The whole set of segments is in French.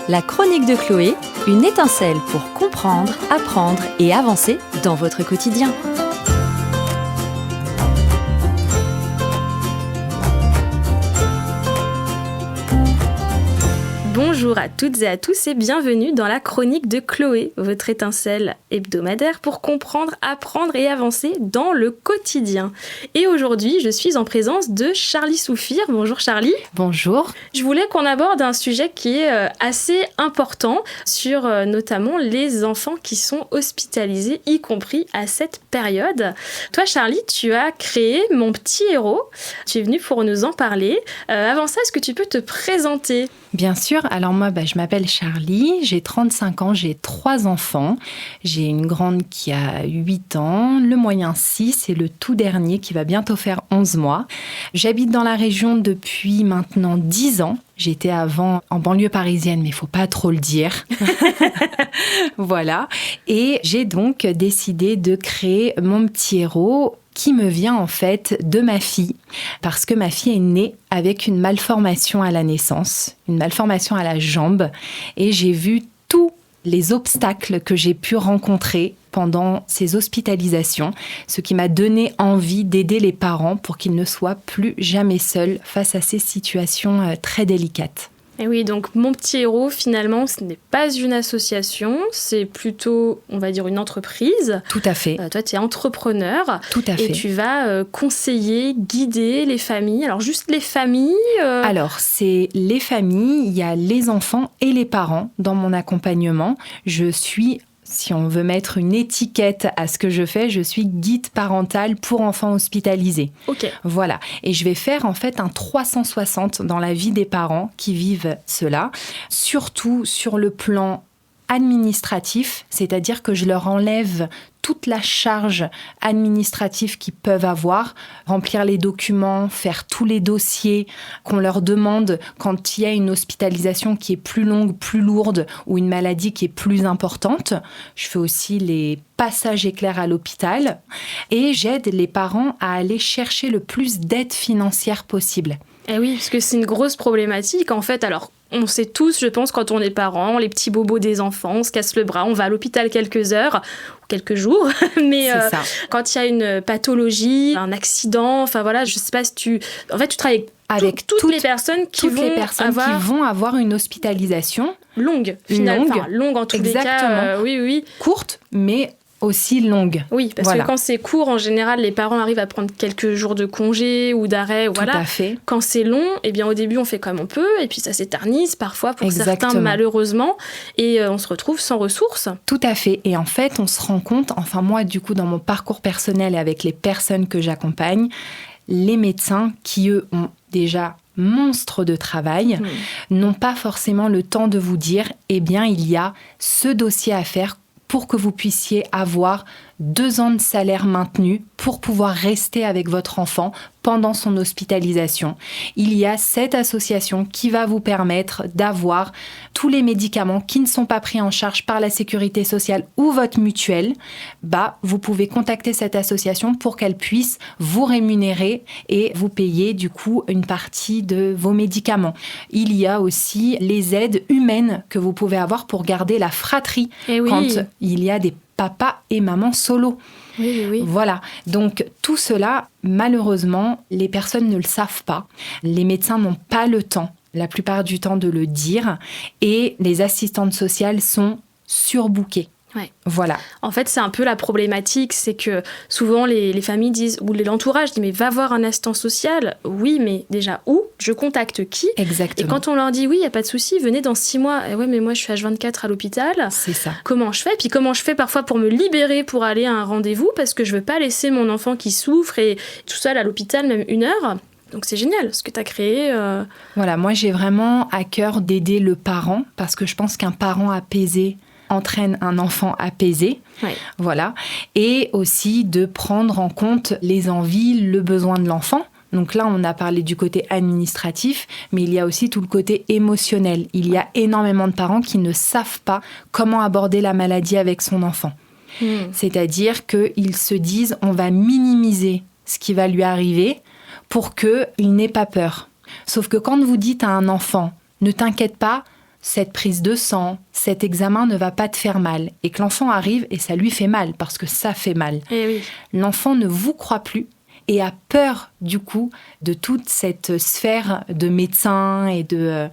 La chronique de Chloé, une étincelle pour comprendre, apprendre et avancer dans votre quotidien. Bonjour à toutes et à tous et bienvenue dans la chronique de Chloé, votre étincelle hebdomadaire pour comprendre, apprendre et avancer dans le quotidien. Et aujourd'hui, je suis en présence de Charlie Soufir. Bonjour Charlie. Bonjour. Je voulais qu'on aborde un sujet qui est assez important sur notamment les enfants qui sont hospitalisés, y compris à cette période. Toi Charlie, tu as créé Mon Petit Héros. Tu es venu pour nous en parler. Avant ça, est-ce que tu peux te présenter ? Bien sûr, alors moi je m'appelle Charlie, j'ai 35 ans, j'ai 3 enfants. J'ai une grande qui a 8 ans, le moyen 6 et le tout dernier qui va bientôt faire 11 mois. J'habite dans la région depuis maintenant 10 ans. J'étais avant en banlieue parisienne, mais il faut pas trop le dire. Voilà. Et j'ai donc décidé de créer Mon Petit Héros qui me vient en fait de ma fille. Parce que ma fille est née avec une malformation à la naissance, une malformation à la jambe. Et j'ai vu tous les obstacles que j'ai pu rencontrer pendant ces hospitalisations, ce qui m'a donné envie d'aider les parents pour qu'ils ne soient plus jamais seuls face à ces situations très délicates. Et oui, donc Mon Petit Héros, finalement, ce n'est pas une association, c'est plutôt, on va dire, une entreprise. Tout à fait. Toi, tu es entrepreneur. Tout à fait. Et tu vas conseiller, guider les familles. Alors, juste les familles Alors, c'est les familles, il y a les enfants et les parents dans mon accompagnement. Je suis... Si on veut mettre une étiquette à ce que je fais, je suis guide parental pour enfants hospitalisés. Ok. Voilà. Et je vais faire en fait un 360 dans la vie des parents qui vivent cela, surtout sur le plan administratif, c'est-à-dire que je leur enlève toute la charge administrative qu'ils peuvent avoir, remplir les documents, faire tous les dossiers qu'on leur demande quand il y a une hospitalisation qui est plus longue, plus lourde ou une maladie qui est plus importante. Je fais aussi les passages éclairs à l'hôpital et j'aide les parents à aller chercher le plus d'aide financière possible. Eh oui, parce que c'est une grosse problématique en fait. Alors, on sait tous, je pense, quand on est parents, les petits bobos des enfants, on se casse le bras, on va à l'hôpital quelques heures ou quelques jours. Mais quand il y a une pathologie, un accident, enfin voilà, je sais pas si tu... En fait, tu travailles avec toutes les personnes qui vont avoir une hospitalisation longue, finalement. Longue en tous les cas. Oui. Courte, mais aussi longue. Oui, parce que quand c'est court, en général, les parents arrivent à prendre quelques jours de congé ou d'arrêt. Tout à fait. Quand c'est long, eh bien, au début, on fait comme on peut, et puis ça s'éternise parfois pour certains, malheureusement, et on se retrouve sans ressources. Tout à fait. Et en fait, on se rend compte, enfin moi, du coup, dans mon parcours personnel et avec les personnes que j'accompagne, les médecins qui, eux, ont déjà monstre de travail, n'ont pas forcément le temps de vous dire, eh bien, il y a ce dossier à faire pour que vous puissiez avoir 2 ans de salaire maintenu pour pouvoir rester avec votre enfant pendant son hospitalisation. Il y a cette association qui va vous permettre d'avoir tous les médicaments qui ne sont pas pris en charge par la sécurité sociale ou votre mutuelle. Vous pouvez contacter cette association pour qu'elle puisse vous rémunérer et vous payer du coup une partie de vos médicaments. Il y a aussi les aides humaines que vous pouvez avoir pour garder la fratrie quand il y a des papa et maman solo. Oui. Voilà. Donc, tout cela, malheureusement, les personnes ne le savent pas. Les médecins n'ont pas le temps, la plupart du temps, de le dire. Et les assistantes sociales sont surbookées. Ouais. Voilà. En fait, c'est un peu la problématique, c'est que souvent les familles disent, ou l'entourage dit, mais va voir un assistant social. Oui, mais déjà où ? Je contacte qui ? Exactement. Et quand on leur dit, oui, il n'y a pas de souci, venez dans 6 mois. Et ouais, mais moi, je suis H24 à l'hôpital. C'est ça. Comment je fais ? Puis comment je fais parfois pour me libérer pour aller à un rendez-vous, parce que je ne veux pas laisser mon enfant qui souffre et tout seul à l'hôpital, même 1 heure. Donc c'est génial ce que tu as créé. Voilà, moi j'ai vraiment à cœur d'aider le parent, parce que je pense qu'un parent apaisé entraîne un enfant apaisé, voilà, et aussi de prendre en compte les envies, le besoin de l'enfant. Donc là, on a parlé du côté administratif, mais il y a aussi tout le côté émotionnel. Il y a énormément de parents qui ne savent pas comment aborder la maladie avec son enfant. C'est-à-dire qu'ils se disent, on va minimiser ce qui va lui arriver pour qu'il n'ait pas peur. Sauf que quand vous dites à un enfant, ne t'inquiète pas, cette prise de sang, cet examen ne va pas te faire mal. Et que l'enfant arrive et ça lui fait mal, parce que ça fait mal. Et oui. L'enfant ne vous croit plus et a peur, du coup, de toute cette sphère de médecins et de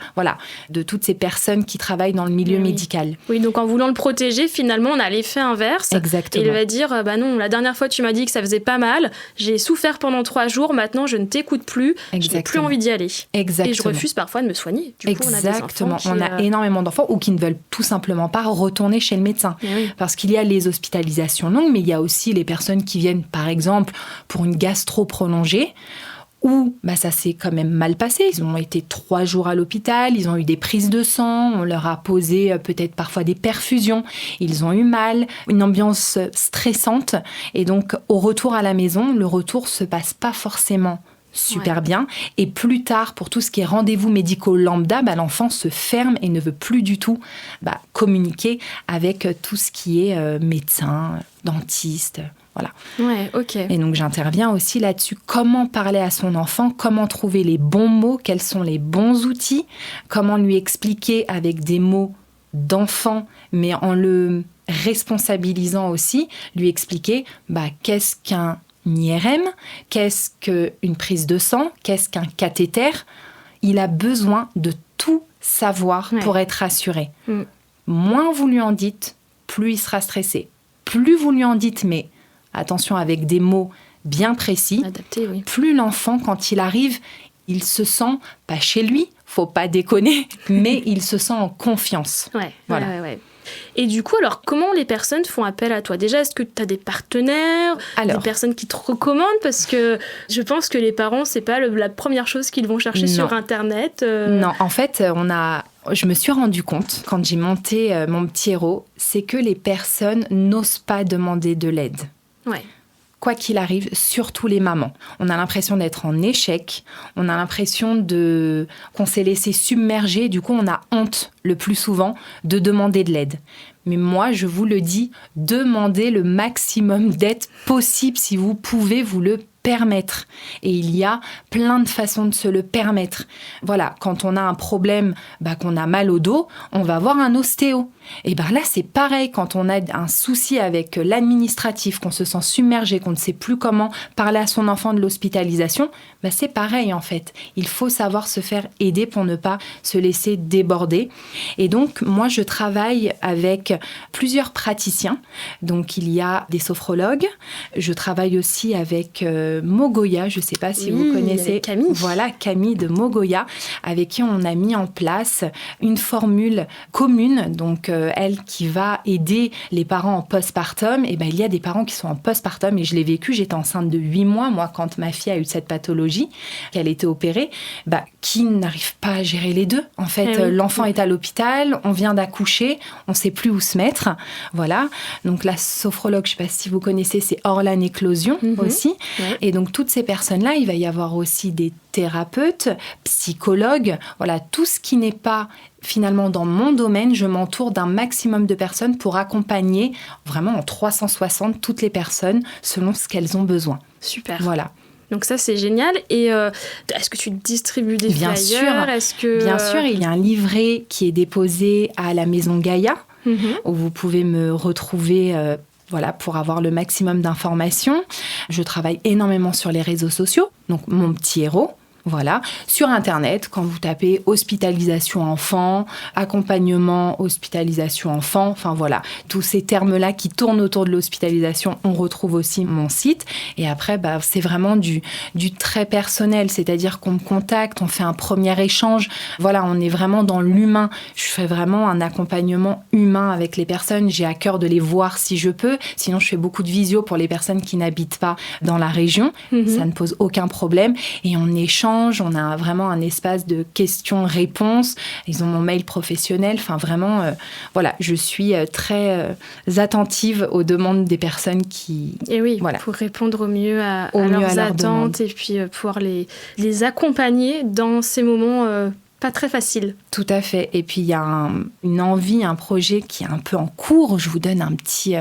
toutes ces personnes qui travaillent dans le milieu médical. Oui, donc en voulant le protéger, finalement, on a l'effet inverse. Exactement. Et il va dire, non, la dernière fois, tu m'as dit que ça faisait pas mal, j'ai souffert pendant 3 jours, maintenant, je ne t'écoute plus, je n'ai plus envie d'y aller. Exactement. Et je refuse parfois de me soigner. Du coup, Exactement. On a énormément d'enfants ou qui ne veulent tout simplement pas retourner chez le médecin. Oui. Parce qu'il y a les hospitalisations longues, mais il y a aussi les personnes qui viennent, par exemple, pour une gastro prolongée, où ça s'est quand même mal passé. Ils ont été 3 jours à l'hôpital, ils ont eu des prises de sang, on leur a posé peut-être parfois des perfusions, ils ont eu mal, une ambiance stressante. Et donc, au retour à la maison, le retour se passe pas forcément super bien. Et plus tard, pour tout ce qui est rendez-vous médicaux lambda, l'enfant se ferme et ne veut plus du tout communiquer avec tout ce qui est médecin, dentiste. Voilà. Ouais, ok. Et donc, j'interviens aussi là-dessus. Comment parler à son enfant? Comment trouver les bons mots? Quels sont les bons outils? Comment lui expliquer avec des mots d'enfant, mais en le responsabilisant aussi, lui expliquer qu'est-ce qu'un IRM, qu'est-ce qu'une prise de sang, qu'est-ce qu'un cathéter. Il a besoin de tout savoir pour être rassuré. Moins vous lui en dites, plus il sera stressé. Plus vous lui en dites, mais attention avec des mots bien précis, adapté, oui. Plus l'enfant, quand il arrive, il se sent pas chez lui, faut pas déconner, mais il se sent en confiance. Voilà. Ouais. Et du coup, alors, comment les personnes font appel à toi? Déjà, est-ce que tu as des partenaires, des personnes qui te recommandent? Parce que je pense que les parents, c'est pas la première chose qu'ils vont chercher sur Internet. Non, en fait, je me suis rendu compte, quand j'ai monté mon petit héros, c'est que les personnes n'osent pas demander de l'aide. Ouais. Quoi qu'il arrive, surtout les mamans. On a l'impression d'être en échec, on a l'impression qu'on s'est laissé submerger, du coup on a honte le plus souvent de demander de l'aide. Mais moi, je vous le dis, demandez le maximum d'aide possible si vous pouvez vous le permettre. Et il y a plein de façons de se le permettre. Voilà, quand on a un problème, qu'on a mal au dos, on va voir un ostéo. Et là, c'est pareil, quand on a un souci avec l'administratif, qu'on se sent submergé, qu'on ne sait plus comment parler à son enfant de l'hospitalisation, c'est pareil en fait. Il faut savoir se faire aider pour ne pas se laisser déborder. Et donc, moi, je travaille avec plusieurs praticiens. Donc, il y a des sophrologues. Je travaille aussi avec Mogoya, je ne sais pas si vous connaissez. Camille. Voilà, Camille de Mogoya, avec qui on a mis en place une formule commune, donc elle qui va aider les parents en postpartum. Et il y a des parents qui sont en postpartum, et je l'ai vécu, j'étais enceinte de 8 mois, moi, quand ma fille a eu cette pathologie, qu'elle était opérée, qui n'arrive pas à gérer les deux. En fait, l'enfant est à l'hôpital, on vient d'accoucher, on ne sait plus où se mettre. Voilà. Donc la sophrologue, je ne sais pas si vous connaissez, c'est Orlan Éclosion aussi. Ouais. Et donc toutes ces personnes-là, il va y avoir aussi des thérapeutes, psychologues, voilà, tout ce qui n'est pas finalement dans mon domaine, je m'entoure d'un maximum de personnes pour accompagner vraiment en 360 toutes les personnes selon ce qu'elles ont besoin. Super. Voilà. Donc ça, c'est génial. Et est-ce que tu distribues des flyers? Bien sûr, il y a un livret qui est déposé à la Maison Gaïa, où vous pouvez me retrouver pour avoir le maximum d'informations. Je travaille énormément sur les réseaux sociaux, donc mon petit héros. Voilà, sur Internet, quand vous tapez hospitalisation enfant, accompagnement, hospitalisation enfant, enfin voilà, tous ces termes-là qui tournent autour de l'hospitalisation, on retrouve aussi mon site. Et après, c'est vraiment du très personnel, c'est-à-dire qu'on me contacte, on fait un premier échange. Voilà, on est vraiment dans l'humain. Je fais vraiment un accompagnement humain avec les personnes. J'ai à cœur de les voir si je peux. Sinon, je fais beaucoup de visio pour les personnes qui n'habitent pas dans la région. Ça ne pose aucun problème. Et on échange. On a vraiment un espace de questions-réponses. Ils ont mon mail professionnel. Enfin, vraiment, je suis très attentive aux demandes des personnes qui... Et oui, pour répondre au mieux à leurs attentes et puis pouvoir les accompagner dans ces moments pas très facile. Tout à fait. Et puis, il y a une envie, un projet qui est un peu en cours. Je vous donne un petit...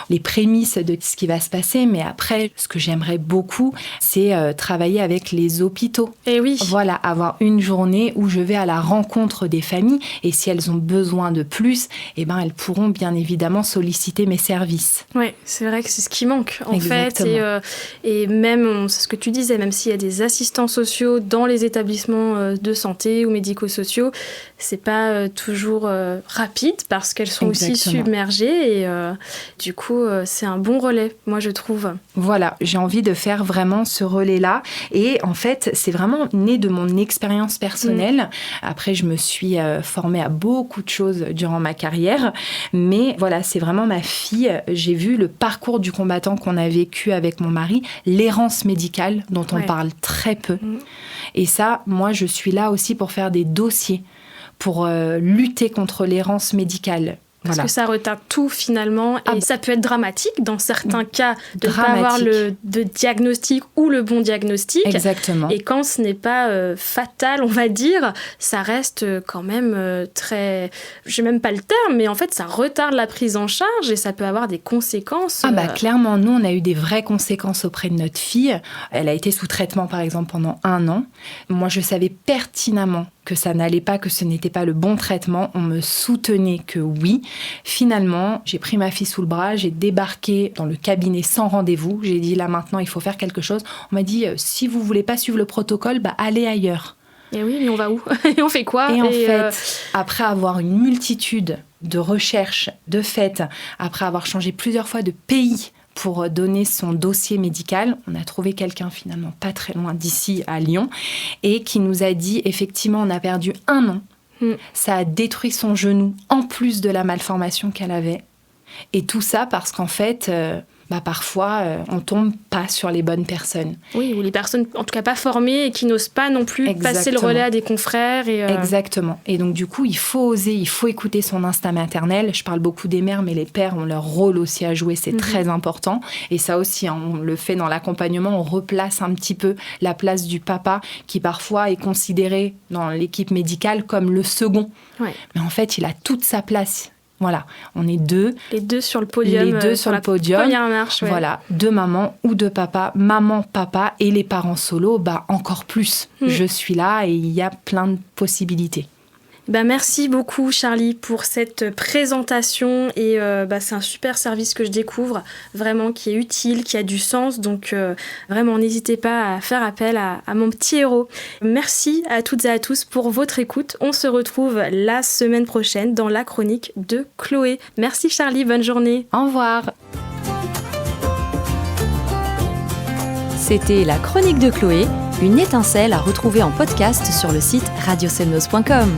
les prémices de ce qui va se passer. Mais après, ce que j'aimerais beaucoup, c'est travailler avec les hôpitaux. Et oui. Voilà, avoir une journée où je vais à la rencontre des familles. Et si elles ont besoin de plus, elles pourront bien évidemment solliciter mes services. Oui, c'est vrai que c'est ce qui manque, en Exactement. fait. Et même, c'est ce que tu disais, même s'il y a des assistants sociaux dans les établissements de santé ou médico-sociaux, c'est pas toujours rapide parce qu'elles sont aussi submergées et du coup c'est un bon relais, moi je trouve. Voilà, j'ai envie de faire vraiment ce relais-là et en fait c'est vraiment né de mon expérience personnelle. Après je me suis formée à beaucoup de choses durant ma carrière, mais voilà, c'est vraiment ma fille. J'ai vu le parcours du combattant qu'on a vécu avec mon mari, l'errance médicale dont on parle très peu. Et ça, moi je suis là aussi pour faire des dossiers, pour lutter contre l'errance médicale. Parce que ça retarde tout finalement et ça peut être dramatique dans certains cas de ne pas avoir le diagnostic ou le bon diagnostic. Exactement. Et quand ce n'est pas fatal, on va dire, ça reste quand même très... J'ai même pas le terme, mais en fait ça retarde la prise en charge et ça peut avoir des conséquences. Clairement, nous on a eu des vraies conséquences auprès de notre fille. Elle a été sous traitement par exemple pendant 1 an. Moi je savais pertinemment que ça n'allait pas, que ce n'était pas le bon traitement. On me soutenait que oui. Finalement, j'ai pris ma fille sous le bras, j'ai débarqué dans le cabinet sans rendez-vous. J'ai dit là maintenant, il faut faire quelque chose. On m'a dit, si vous voulez pas suivre le protocole, allez ailleurs. Et oui, mais on va où? Et on fait quoi? Et en fait, après avoir une multitude de recherches, de faits, après avoir changé plusieurs fois de pays, pour donner son dossier médical. On a trouvé quelqu'un finalement pas très loin d'ici, à Lyon, et qui nous a dit, effectivement, on a perdu 1 an. Ça a détruit son genou, en plus de la malformation qu'elle avait. Et tout ça parce qu'en fait, parfois, on tombe pas sur les bonnes personnes. Oui, ou les personnes, en tout cas pas formées et qui n'osent pas non plus passer le relais à des confrères. Exactement. Et donc, du coup, il faut oser, il faut écouter son instinct maternel. Je parle beaucoup des mères, mais les pères ont leur rôle aussi à jouer, c'est très important. Et ça aussi, on le fait dans l'accompagnement, on replace un petit peu la place du papa, qui parfois est considéré dans l'équipe médicale comme le second. Ouais. Mais en fait, il a toute sa place. Voilà, on est 2. Les 2 sur le podium. Les 2 sur le podium. Première marche, Voilà, 2 mamans ou 2 papas, maman, papa et les parents solo, encore plus. Je suis là et il y a plein de possibilités. Merci beaucoup Charlie pour cette présentation et c'est un super service que je découvre, vraiment qui est utile, qui a du sens, donc vraiment n'hésitez pas à faire appel à mon petit héros. Merci à toutes et à tous pour votre écoute, on se retrouve la semaine prochaine dans la chronique de Chloé. Merci Charlie, bonne journée. Au revoir. C'était la chronique de Chloé, une étincelle à retrouver en podcast sur le site radioselnos.com.